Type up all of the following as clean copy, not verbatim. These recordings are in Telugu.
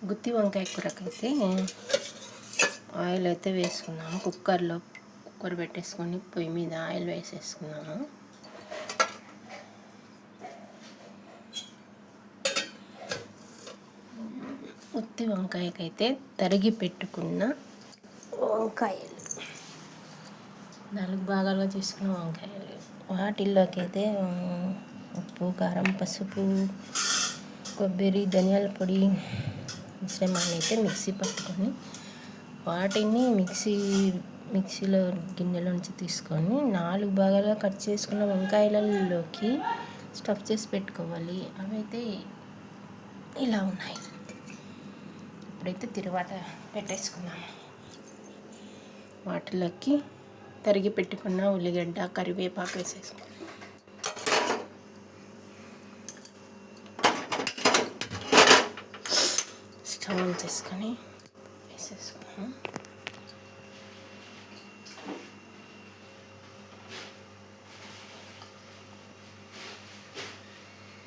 గుత్తి వంకాయ కూరకైతే ఆయిల్ అయితే వేసుకున్నాము. కుక్కర్ పెట్టేసుకొని పొయ్యి మీద ఆయిల్ వేసేసుకున్నాము. గుత్తి వంకాయకైతే తరిగి పెట్టుకున్న వంకాయలు 4 భాగాలుగా తీసుకున్న వంకాయలు, వాటిల్లోకి అయితే ఉప్పు, కారం, పసుపు, కొబ్బరి, ధనియాల పొడి మిశ్రమాన్ని అయితే మిక్సీ పట్టుకొని వాటిని మిక్సీలో గిన్నెలో నుంచి తీసుకొని 4 భాగాలుగా కట్ చేసుకున్న వంకాయలలోకి స్టఫ్ చేసి పెట్టుకోవాలి. అవైతే ఇలా ఉన్నాయి. ఇప్పుడైతే తిరువాత పెట్టేసుకున్నాము. వాటిలోకి తరిగి పెట్టుకున్న ఉల్లిగడ్డ, కరివేపాకు వేసేసుకున్నాం. స్టవ్ ఆన్ చేసుకొని వేసేసుకున్నాం.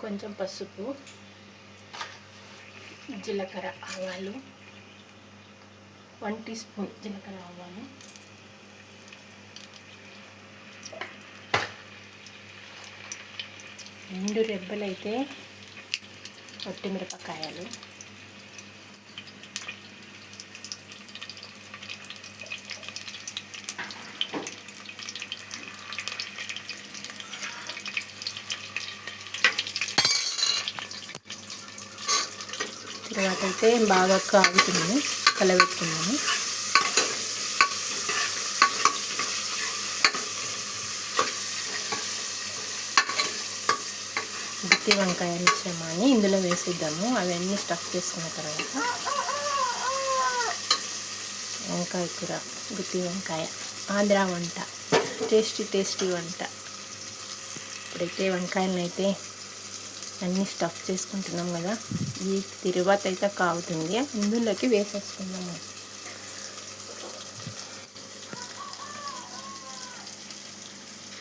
కొంచెం పసుపు, జీలకర్ర, ఆవాలు, 1 టీ స్పూన్ జీలకర్ర, ఆవాలు, రెండు రెబ్బలైతే మిరపకాయలు, తర్వాత అయితే బాగా కాగుతుంది, కలబెట్టుకున్నాము. గుత్తి వంకాయ మిశ్రమాన్ని ఇందులో వేసిద్దాము. అవన్నీ స్టఫ్ చేసుకున్న తర్వాత వంకాయ కూర, గుత్తి వంకాయ ఆంధ్ర వంట, టేస్టీ వంట. ఇప్పుడైతే వంకాయలను అయితే అన్నీ స్టఫ్ చేసుకుంటున్నాం కదా, ఈ తిరువాత అయితే కాగుతుంది, ఇందులోకి వేసేసుకున్నాము.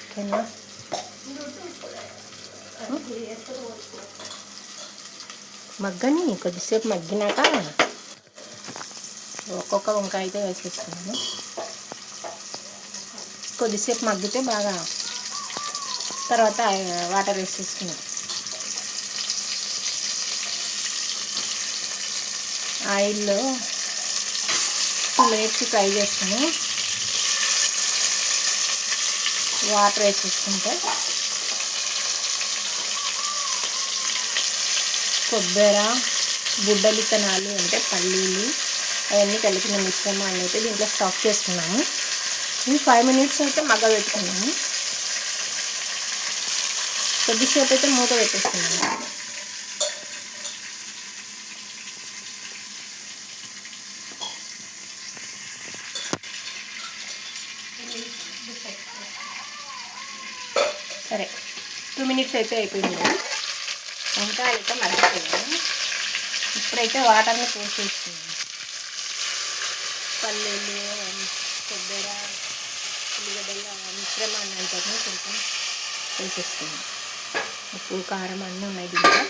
ఓకేనా? మగ్గని కొద్దిసేపు మగ్గినాక ఒక్కొక్క వంకాయ అయితే వేసేసుకున్నాము. కొద్దిసేపు మగ్గితే బాగా, తర్వాత వాటర్ వేసేసుకున్నాం. ఆయిల్లో 2 మినిట్స్ ఫ్రై చేసుకుని వాటర్ వేసేసుకుంటే కొబ్బరి, బుడ్డలిత్తనాలు అంటే పల్లీలు అవన్నీ కలిపిన మిశ్రమాన్ని అయితే దీంట్లో స్టఫ్ చేసుకున్నాము. ఇది 5 మినిట్స్ అయితే మగ్గబెట్టుకున్నాము. కొద్దిసేపు అయితే మూత పెట్టేసుకున్నాము. సరే, 2 మినిట్స్ అయితే అయిపోయింది. ఇంకా అయితే మరగలేదు. ఇప్పుడైతే వాటర్ని పోసేసుకున్నాం. పల్లీలు, కొబ్బరి, ఉల్లిగడ్డల మిశ్రమాన్ని అంతా కొంచెం వేసేసుకున్నాం. ఉప్పు, కారం అన్నీ ఉన్నాయి దీంట్లో.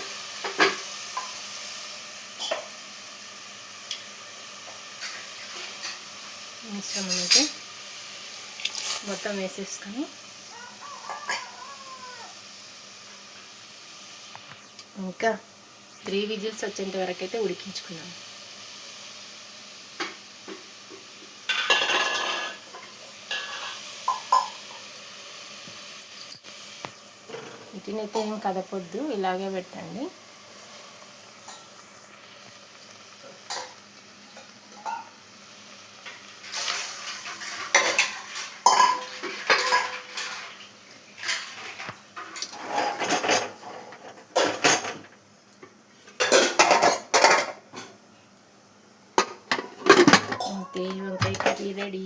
మిశ్రమం అయితే మొత్తం వేసేసుకొని ఇంకా 3 విజిల్స్ వచ్చేంత వరకు అయితే ఉడికించుకున్నాం. వీటినైతే ఏం కదపొద్దు, ఇలాగే పెట్టండి. అంతే, వంకాయ కర్రీ రెడీ.